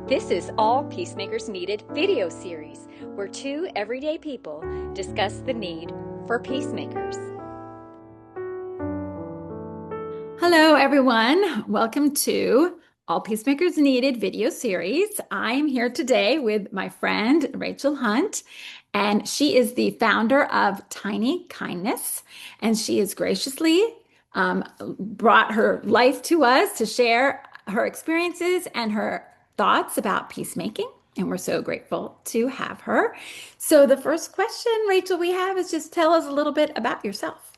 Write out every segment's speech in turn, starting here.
This is All Peacemakers Needed video series, where two everyday people discuss the need for peacemakers. Hello, everyone. Welcome to All Peacemakers Needed video series. I'm here today with my friend Rachel Hunt, and she is the founder of Tiny Kindness, and she has graciously brought her life to us to share her experiences and her thoughts about peacemaking. And we're so grateful to have her. So, the first question, Rachel, we have is just tell us a little bit about yourself.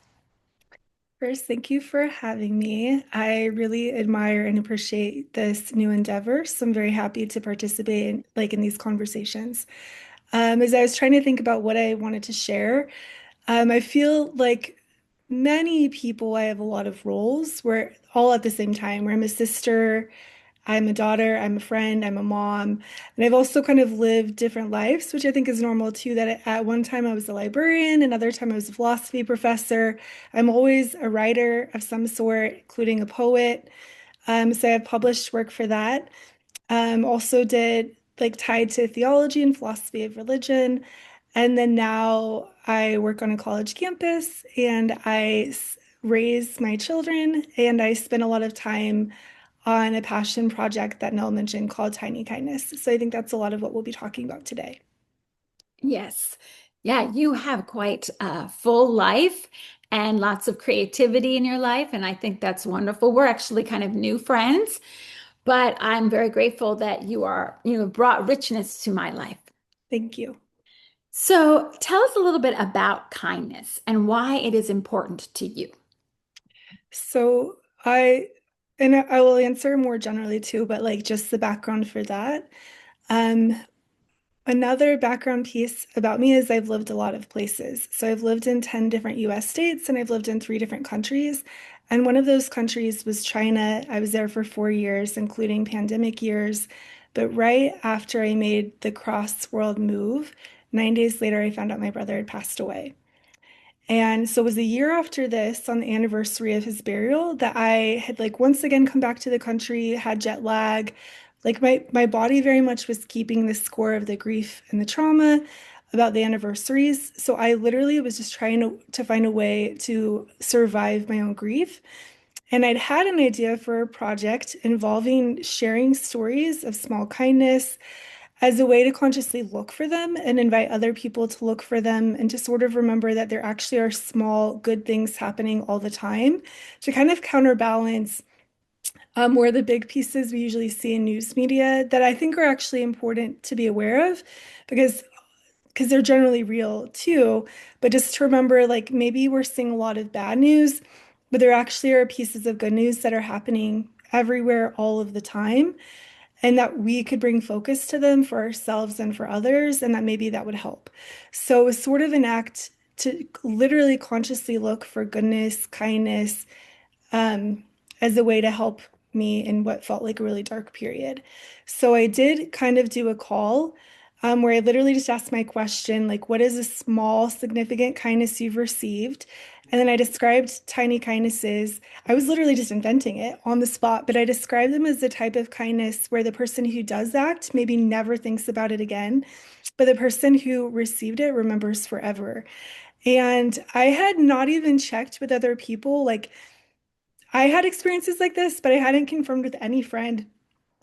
First, thank you for having me. I really admire and appreciate this new endeavor, so I'm very happy to participate in these conversations. As I was trying to think about what I wanted to share, I feel like many people, I have a lot of roles where all at the same time, where I'm a sister, I'm a daughter, I'm a friend, I'm a mom. And I've also kind of lived different lives, which I think is normal too. That at one time I was a librarian, another time I was a philosophy professor. I'm always a writer of some sort, including a poet. So I have published work for that. Also did like tied to theology and philosophy of religion. And then now I work on a college campus and raise my children and I spend a lot of time on a passion project that Nell mentioned called Tiny Kindness. So I think that's a lot of what we'll be talking about today. Yes. Yeah, you have quite a full life and lots of creativity in your life. And I think that's wonderful. We're actually kind of new friends, but I'm very grateful that brought richness to my life. Thank you. So tell us a little bit about kindness and why it is important to you. So I will answer more generally too, but like just the background for that. Um, Another background piece about me is I've lived a lot of places. So I've lived in 10 different US states and I've lived in three different countries. And one of those countries was China. I was there for 4 years, including pandemic years. But right after I made the cross-world move, 9 days later, I found out my brother had passed away. And so it was a year after this, on the anniversary of his burial, that I had like once again come back to the country, had jet lag. Like my body very much was keeping the score of the grief and the trauma about the anniversaries. So I literally was just trying to find a way to survive my own grief. And I'd had an idea for a project involving sharing stories of small kindness as a way to consciously look for them and invite other people to look for them and to sort of remember that there actually are small good things happening all the time to kind of counterbalance where the big pieces we usually see in news media that I think are actually important to be aware of because they're generally real too. But just to remember, like maybe we're seeing a lot of bad news, but there actually are pieces of good news that are happening everywhere all of the time and that we could bring focus to them for ourselves and for others, and that maybe that would help. So it was sort of an act to literally consciously look for goodness, kindness, um, as a way to help me in what felt like a really dark period. So I did kind of do a call where I literally just asked my question, like, what is a small, significant kindness you've received? And then I described tiny kindnesses. I was literally just inventing it on the spot, but I described them as the type of kindness where the person who does act maybe never thinks about it again, but the person who received it remembers forever. And I had not even checked with other people. Like, I had experiences like this, but I hadn't confirmed with any friend,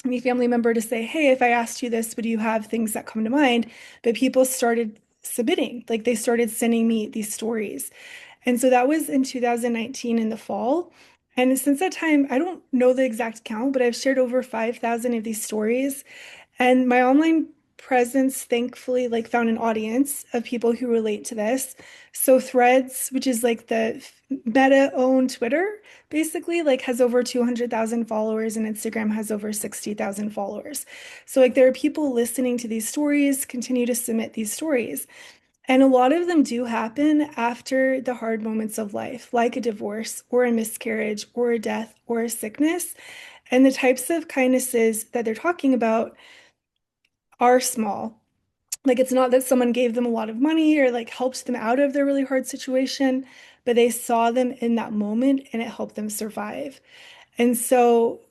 any family member to say, hey, if I asked you this, would you have things that come to mind? But people started submitting, like they started sending me these stories. And so that was in 2019 in the fall. And since that time, I don't know the exact count, but I've shared over 5,000 of these stories. And my online presence thankfully like found an audience of people who relate to this. So Threads, which is like the Meta owned Twitter, basically like has over 200,000 followers and Instagram has over 60,000 followers. So like there are people listening to these stories, continue to submit these stories. And a lot of them do happen after the hard moments of life, like a divorce or a miscarriage or a death or a sickness. And the types of kindnesses that they're talking about are small. Like it's not that someone gave them a lot of money or like helped them out of their really hard situation, but they saw them in that moment and it helped them survive. And so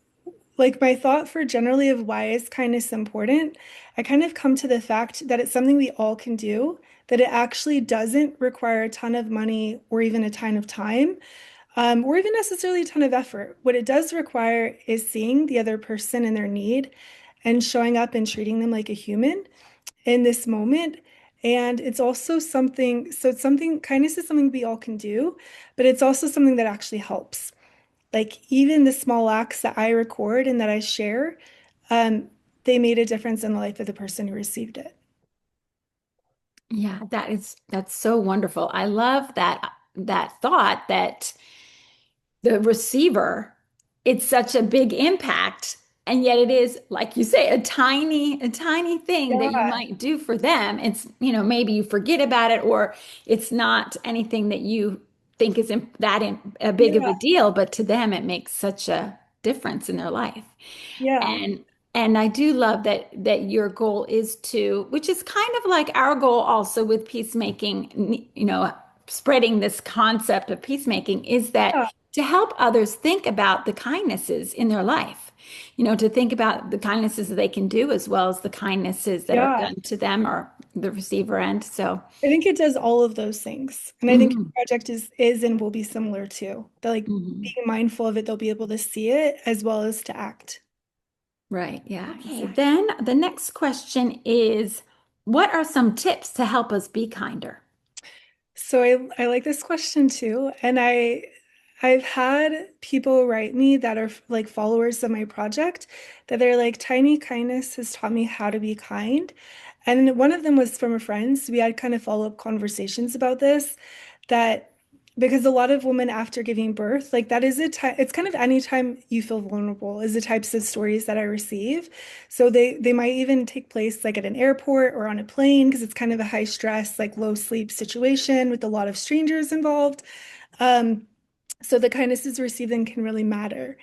like my thought for generally of why is kindness important, I kind of come to the fact that it's something we all can do, that it actually doesn't require a ton of money or even a ton of time, or even necessarily a ton of effort. What it does require is seeing the other person in their need and showing up and treating them like a human in this moment. And it's also something, so it's something, kindness is something we all can do, but it's also something that actually helps. Like even the small acts that I record and that I share, um, they made a difference in the life of the person who received it. Yeah, that's so wonderful. I love that thought that the receiver, it's such a big impact, and yet it is, like you say, a tiny thing that you Yeah, might do for them. It's, maybe you forget about it, or it's not anything that you think is a big of yeah, a deal, but to them it makes such a difference in their life. yeah, And I do love that your goal is to, which is kind of like our goal also with peacemaking, spreading this concept of peacemaking, is that yeah, to help others think about the kindnesses in their life, to think about the kindnesses that they can do as well as the kindnesses that are yeah. done to them or the receiver end. So, I think it does all of those things. And I think your mhm, project is and will be similar too. That like mhm. being mindful of it, they'll be able to see it as well as to act. Right. Yeah. Okay. Then the next question is, what are some tips to help us be kinder? So I like this question too. And I've had people write me that are like followers of my project that they're like, tiny kindness has taught me how to be kind. And one of them was from a friend. So we had kind of follow-up conversations about this, that because a lot of women after giving birth, like that is a time, it's kind of any time you feel vulnerable is the types of stories that I receive. So they might even take place like at an airport or on a plane because it's kind of a high stress, like low sleep situation with a lot of strangers involved. Um, so the kindnesses received then can really matter.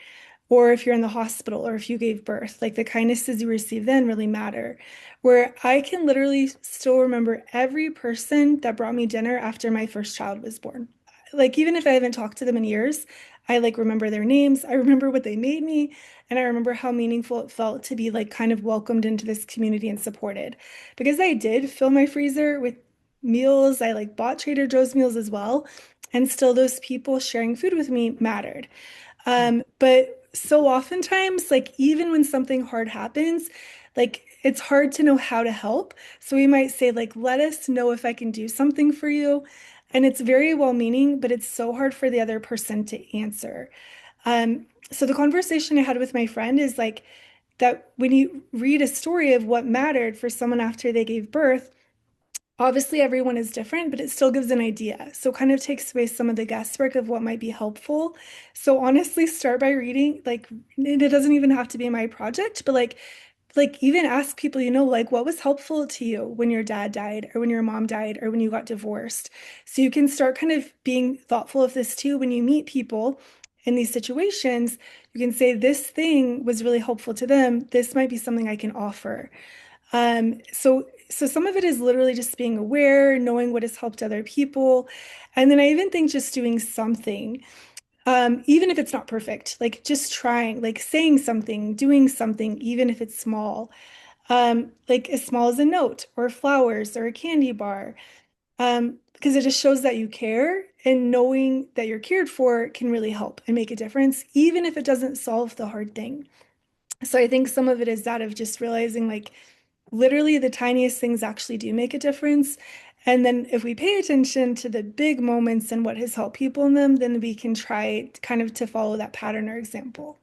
Or if you're in the hospital or if you gave birth, like the kindnesses you receive then really matter. Where I can literally still remember every person that brought me dinner after my first child was born. Like even if I haven't talked to them in years, I like remember their names, I remember what they made me, and I remember how meaningful it felt to be like kind of welcomed into this community and supported. Because I did fill my freezer with meals, I like bought Trader Joe's meals as well, and still those people sharing food with me mattered. But so oftentimes, like even when something hard happens, like it's hard to know how to help. So we might say, like, let us know if I can do something for you. And it's very well-meaning, but it's so hard for the other person to answer. So the conversation I had with my friend is like that when you read a story of what mattered for someone after they gave birth, obviously, everyone is different, but it still gives an idea. So kind of takes away some of the guesswork of what might be helpful. So honestly, start by reading, like it doesn't even have to be my project, but like even ask people you know, like what was helpful to you when your dad died or when your mom died or when you got divorced. So you can start kind of being thoughtful of this too when you meet people in these situations. You can say this thing was really helpful to them. This might be something I can offer. So some of it is literally just being aware, knowing what has helped other people. And then I even think just doing something, even if it's not perfect, like just trying, like saying something, doing something, even if it's small, like as small as a note or flowers or a candy bar, because it just shows that you care and knowing that you're cared for can really help and make a difference, even if it doesn't solve the hard thing. So I think some of it is that of just realizing like literally the tiniest things actually do make a difference. And then if we pay attention to the big moments and what has helped people in them, then we can try kind of to follow that pattern or example.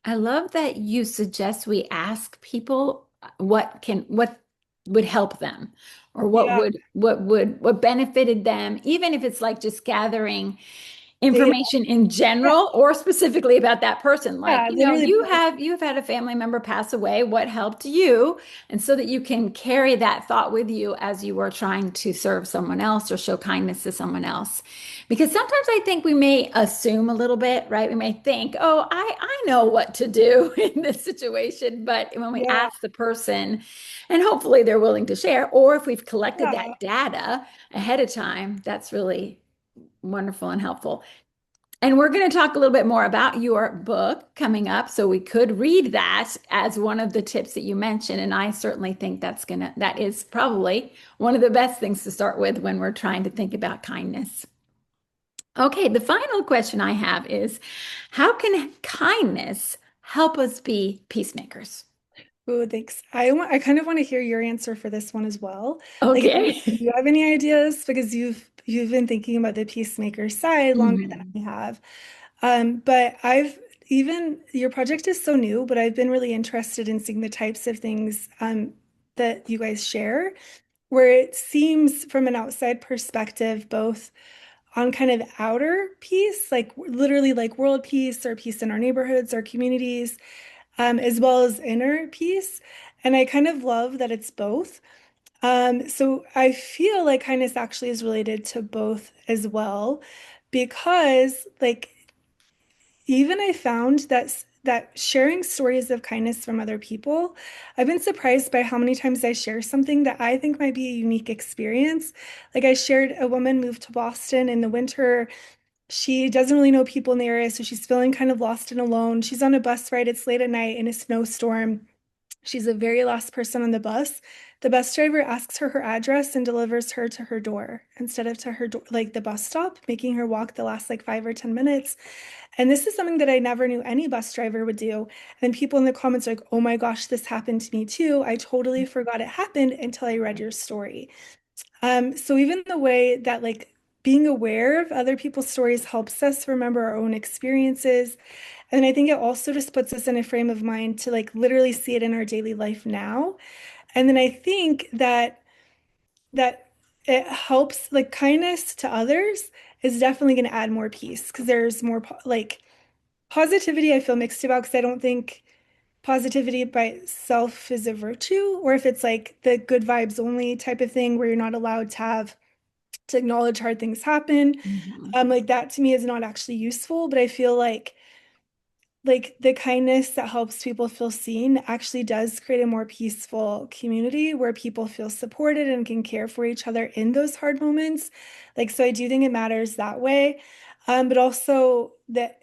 I love that you suggest we ask people what would help them or Yeah, what benefited them, even if it's like just gathering data. information in Yeah, general or specifically about that person. Like, yeah, literally. you've had a family member pass away. What helped you? And so that you can carry that thought with you as you are trying to serve someone else or show kindness to someone else. Because sometimes I think we may assume a little bit, right? We may think, oh, I know what to do in this situation. But when we Yeah, ask the person, and hopefully they're willing to share, or if we've collected yeah, that data ahead of time, that's really wonderful and helpful. And we're going to talk a little bit more about your book coming up, so we could read that as one of the tips that you mentioned. And I certainly think that is probably one of the best things to start with when we're trying to think about kindness. Okay, the final question I have is, how can kindness help us be peacemakers? Oh, thanks. I kind of want to hear your answer for this one as well. Like, if Okay. you have any ideas, because you've been thinking about the peacemaker side longer than Mhm. I have. But I've even your project is so new, but I've been really interested in seeing the types of things that you guys share, where it seems from an outside perspective, both on kind of outer peace, like literally like world peace or peace in our neighborhoods, our communities, as well as inner peace. And I kind of love that it's both. So I feel like kindness actually is related to both as well, because like even I found that sharing stories of kindness from other people, I've been surprised by how many times I share something that I think might be a unique experience. Like I shared a woman moved to Boston in the winter. She doesn't really know people in the area, so she's feeling kind of lost and alone. She's on a bus ride. It's late at night in a snowstorm. She's the very last person on the bus. The bus driver asks her address and delivers her to her door instead of to her door, like the bus stop, making her walk the last like 5 or 10 minutes. And this is something that I never knew any bus driver would do. And people in the comments are like, oh my gosh, this happened to me too. I totally forgot it happened until I read your story. So even the way that like being aware of other people's stories helps us remember our own experiences. And I think it also just puts us in a frame of mind to like literally see it in our daily life now. And then I think that it helps like kindness to others is definitely going to add more peace because there's more like positivity I feel mixed about because I don't think positivity by itself is a virtue, or if it's like the good vibes only type of thing where you're not allowed to acknowledge hard things happen. Mhm. Like that to me is not actually useful, but I feel like the kindness that helps people feel seen actually does create a more peaceful community where people feel supported and can care for each other in those hard moments. Like, so I do think it matters that way. But also that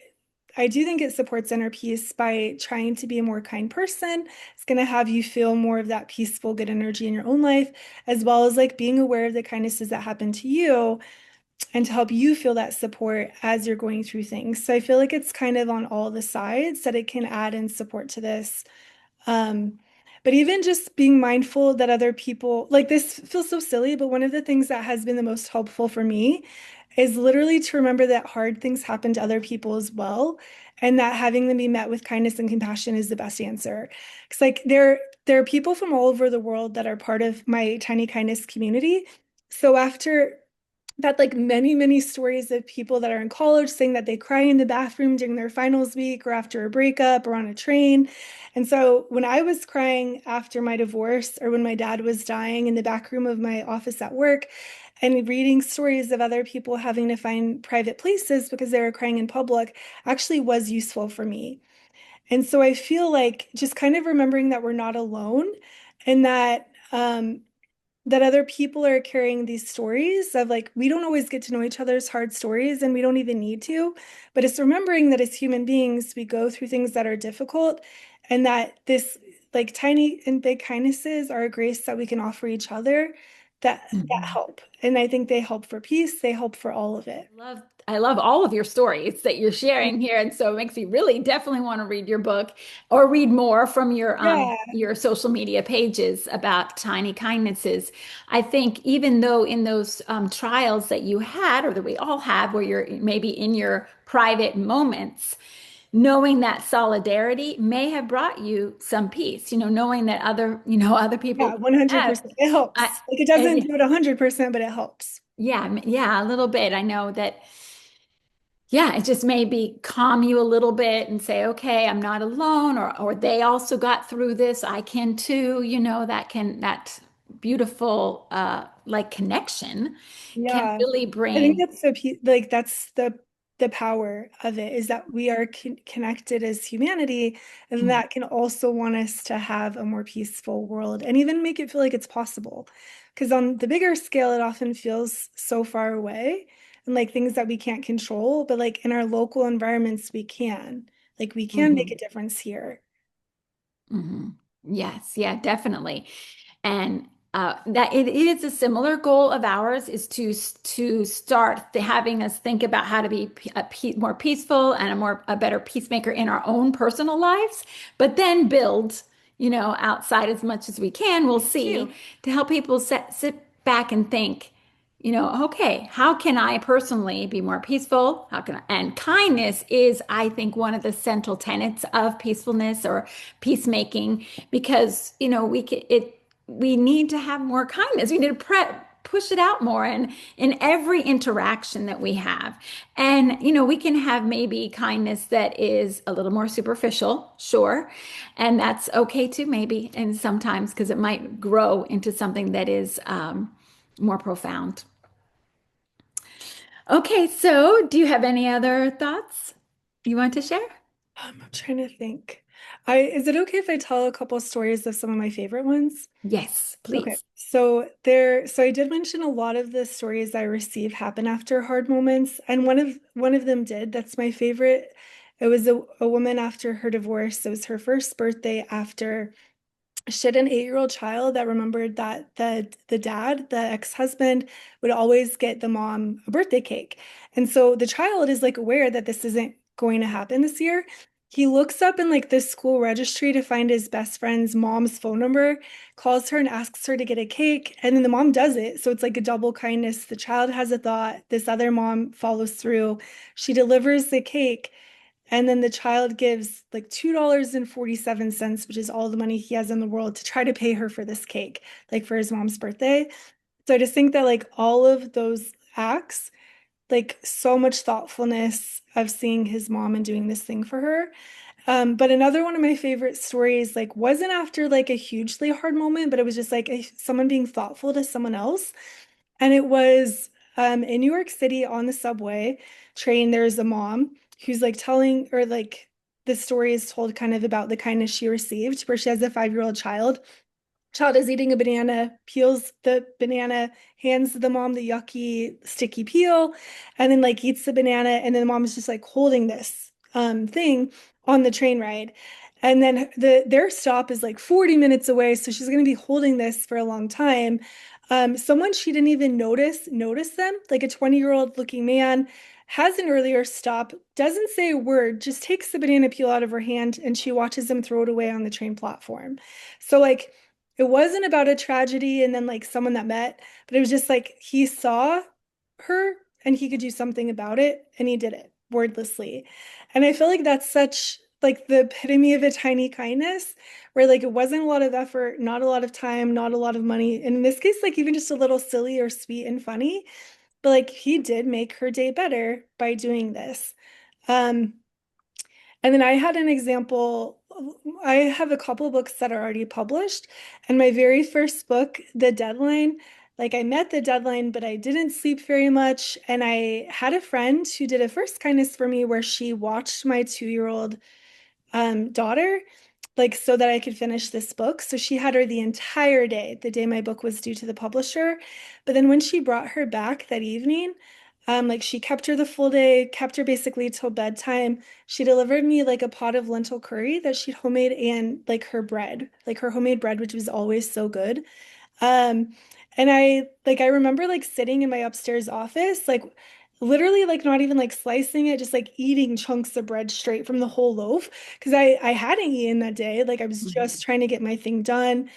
I do think it supports inner peace by trying to be a more kind person. It's going to have you feel more of that peaceful, good energy in your own life, as well as like being aware of the kindnesses that happen to you and to help you feel that support as you're going through things. So I feel like it's kind of on all the sides that it can add in support to this. Um, but even just being mindful that other people, like this feels so silly, but one of the things that has been the most helpful for me is literally to remember that hard things happen to other people as well, and that having them be met with kindness and compassion is the best answer. Because like there are people from all over the world that are part of my tiny kindness community. So after that like many stories of people that are in college saying that they cry in the bathroom during their finals week or after a breakup or on a train. And so when I was crying after my divorce or when my dad was dying in the back room of my office at work and reading stories of other people having to find private places because they were crying in public actually was useful for me. And so I feel like just kind of remembering that we're not alone and that other people are carrying these stories of like we don't always get to know each other's hard stories and we don't even need to, but it's remembering that as human beings we go through things that are difficult and that this like tiny and big kindnesses are a grace that we can offer each other that Mhm. help, and I think they help for peace, they help for all of it. I love all of your stories that you're sharing here, and so it makes me really definitely want to read your book or read more from Yeah, your social media pages about tiny kindnesses. I think even though in those trials that you had, or that we all have, where you're maybe in your private moments, knowing that solidarity may have brought you some peace. Knowing that other people yeah, have. 100%. It I, helps. Like it and doesn't do it 100%, but it helps. yeah, yeah, a little bit. I know that, yeah, it just maybe calm you a little bit and say, okay, I'm not alone, or they also got through this. I can too, that beautiful like connection can Yeah. really I think bring. that's like that's the power of it is that we are connected as humanity, and that can also want us to have a more peaceful world and even make it feel like it's possible. Because on the bigger scale, it often feels so far away. and like things that we can't control, but like in our local environments, we can. Like we can make a Hmm. difference here. Hmm. Yes, yeah, definitely. And that it is a similar goal of ours is to start having us think about how to be more peaceful and a better peacemaker in our own personal lives, but then build, outside as much as we can. We'll see Too. to help people sit back and think, okay, how can I personally be more peaceful? How can I? And kindness is, I think, one of the central tenets of peacefulness or peacemaking because, we need to have more kindness. We need to push it out more and in every interaction that we have. And, we can have maybe kindness that is a little more superficial, sure. And that's okay too, maybe. And sometimes because it might grow into something that is more profound. Okay, so do you have any other thoughts you want to share? I'm trying to think. Is it okay if I tell a couple stories of some of my favorite ones? Yes, Okay, please. so I did mention a lot of the stories I receive happen after hard moments, and one of them did. That's my favorite. It was a woman after her divorce. It was her first birthday after she had an 8-year-old child that remembered that the dad, the ex-husband, would always get the mom a birthday cake. And so the child is like aware that this isn't going to happen this year. He looks up in like the school registry to find his best friend's mom's phone number, calls her and asks her to get a cake, and then the mom does it. So it's like a double kindness. The child has a thought, this other mom follows through. She delivers the cake. And then the child gives like $2.47, which is all the money he has in the world, to try to pay her for this cake, like for his mom's birthday. So I just think that like all of those acts, like so much thoughtfulness of seeing his mom and doing this thing for her. But another one of my favorite stories, like, wasn't after like a hugely hard moment, but it was just like someone being thoughtful to someone else. And it was in New York City on the subway train. There's a mom who's like telling, or like the story is told kind of about the kindness she received, where she has a 5-year-old child. Child is eating a banana, peels the banana, hands the mom the yucky, sticky peel, and then like eats the banana. And then the mom is just like holding this thing on the train ride. And then their stop is like 40 minutes away. So she's going to be holding this for a long time. Someone she didn't even notice them, like a 20-year-old looking man, has an earlier stop, doesn't say a word, just takes the banana peel out of her hand and she watches him throw it away on the train platform. So like it wasn't about a tragedy and then like someone that met, but it was just like he saw her and he could do something about it and he did it wordlessly. And I feel like that's such like the epitome of a tiny kindness where like it wasn't a lot of effort, not a lot of time, not a lot of money. And in this case, like even just a little silly or sweet and funny, but like he did make her day better by doing this. Um, and then I had an example. I have a couple books that are already published. And my very first book, the deadline, like I met the deadline, but I didn't sleep very much. And I had a friend who did a first kindness for me where she watched my 2-year-old daughter, like so that I could finish this book. So she had her the entire day, the day my book was due to the publisher. But then when she brought her back that evening, like she kept her the full day, kept her basically till bedtime. She delivered me like a pot of lentil curry that she'd homemade and like her bread, like her homemade bread, which was always so good. Um, and I remember like sitting in my upstairs office, like literally like not even like slicing it, just like eating chunks of bread straight from the whole loaf because I hadn't eaten that day. Like I was Mhm. just trying to get my thing done.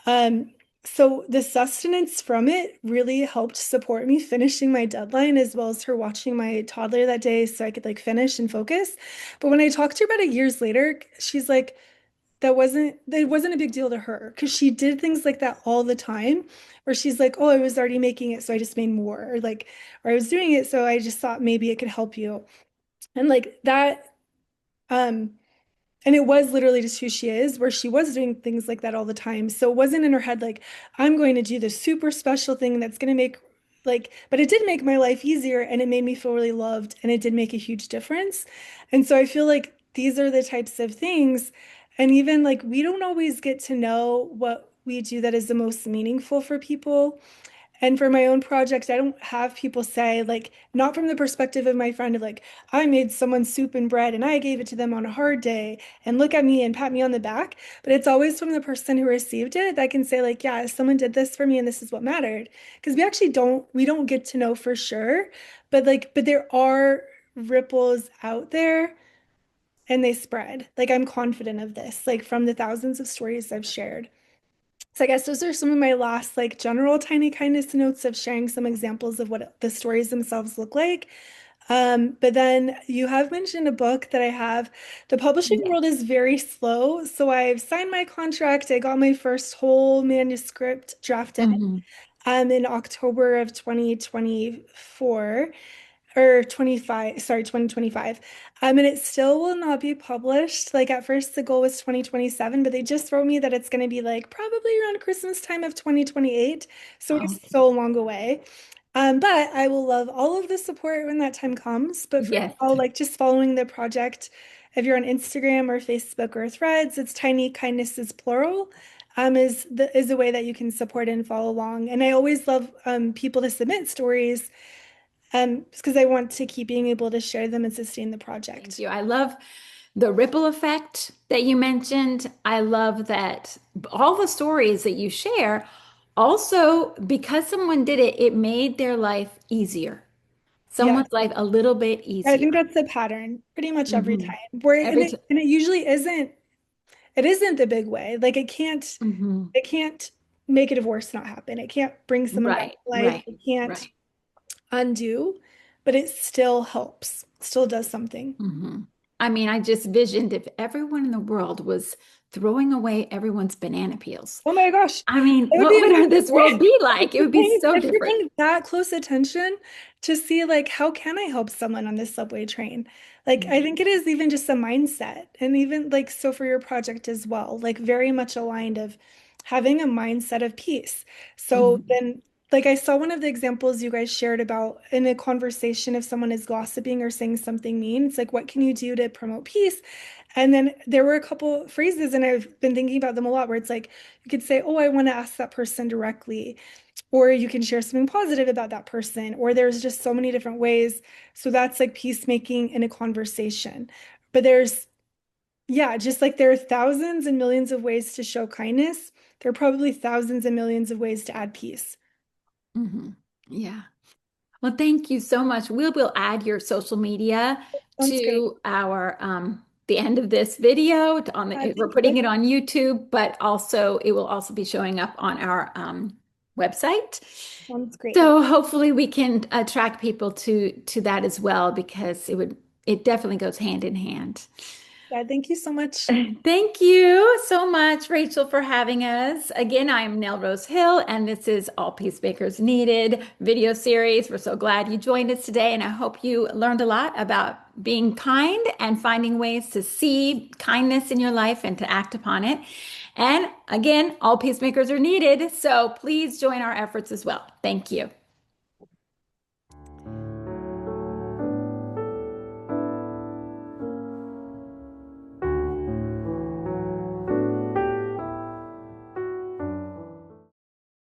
Um, so the sustenance from it really helped support me finishing my deadline as well as her watching my toddler that day so I could like finish and focus. But when I talked to her about it years later, she's like, that wasn't a big deal to her because she did things like that all the time where she's like, oh, I was already making it so I just made more, or like, or I was doing it so I just thought maybe it could help you, and like that. um and it was literally just who she is, where she was doing things like that all the time. So it wasn't in her head like, I'm going to do this super special thing that's going to make like, but it did make my life easier and it made me feel really loved and it did make a huge difference. And so I feel like these are the types of things. And even like, we don't always get to know what we do that is the most meaningful for people. And for my own project, I don't have people say, like, not from the perspective of my friend of like, I made someone soup and bread and I gave it to them on a hard day and look at me and pat me on the back. But it's always from the person who received it that can say, like, yeah, someone did this for me and this is what mattered. Because we don't get to know for sure. But there are ripples out there and they spread. Like, I'm confident of this, like from the thousands of stories I've shared. So I guess those are some of my last like general tiny kindness notes of sharing some examples of what the stories themselves look like. But then you have mentioned a book that I have. The publishing Yeah. world is very slow, so I've signed my contract. I got my first whole manuscript drafted Mhm. in October of 2024 or 25, sorry, 2025. And it still will not be published. Like at first the goal was 2027, but they just wrote me that it's going to be like probably around Christmas time of 2028. So it is Okay. so long away. But I will love all of the support when that time comes. But for Yes. now, like just following the project, if you're on Instagram or Facebook or Threads, it's Tiny Kindnesses plural. Is a way that you can support and follow along. And I always love people to submit stories because I want to keep being able to share them and sustain the Thank project. you. I love the ripple effect that you mentioned. I love that all the stories that you share, also because someone did it, it made their life easier. Yeah, Someone's life a little bit I think easier. that's the pattern pretty much every Hmm. time. Where and Every it time. and it usually isn't the big way. Like Hmm. it can't make a divorce not happen. It can't bring someone back Right, to life. right, It can't right. undo, but it still helps. Still does something. Hmm. I mean, I just visioned if everyone in the world was throwing away everyone's banana peels. Oh my gosh. I mean, It would what be would amazing. this world be like? It would be so If you're different. paying that close attention to see like how can I help someone on this subway train? Like I think it is even just a mindset and even like so for your project as well, like very much aligned of having a mindset of peace. So Mhm. then like I saw one of the examples you guys shared about in a conversation if someone is gossiping or saying something mean, it's like what can you do to promote peace? And then there were a couple phrases, and I've been thinking about them a lot, where it's like you could say, "Oh, I want to ask that person directly," or you can share something positive about that person, or there's just so many different ways. So that's like peacemaking in a conversation. But yeah, just like there are thousands and millions of ways to show kindness, there are probably thousands and millions of ways to add peace. Mhm. Yeah. Well, thank you so much. We'll add your social media Sounds great. to our the end of this video on the Thank we're you. putting it on YouTube, but also it will also be showing up on our website. Sounds great. So hopefully we can attract people to that as well because it definitely goes hand in hand. Yeah, thank you so much. Thank you so much, Rachel, for having us. Again, I'm Nell Rose Hill, and this is All Peacemakers Needed video series. We're so glad you joined us today, and I hope you learned a lot about being kind and finding ways to see kindness in your life and to act upon it. And again, all peacemakers are needed, so please join our efforts as well. Thank you.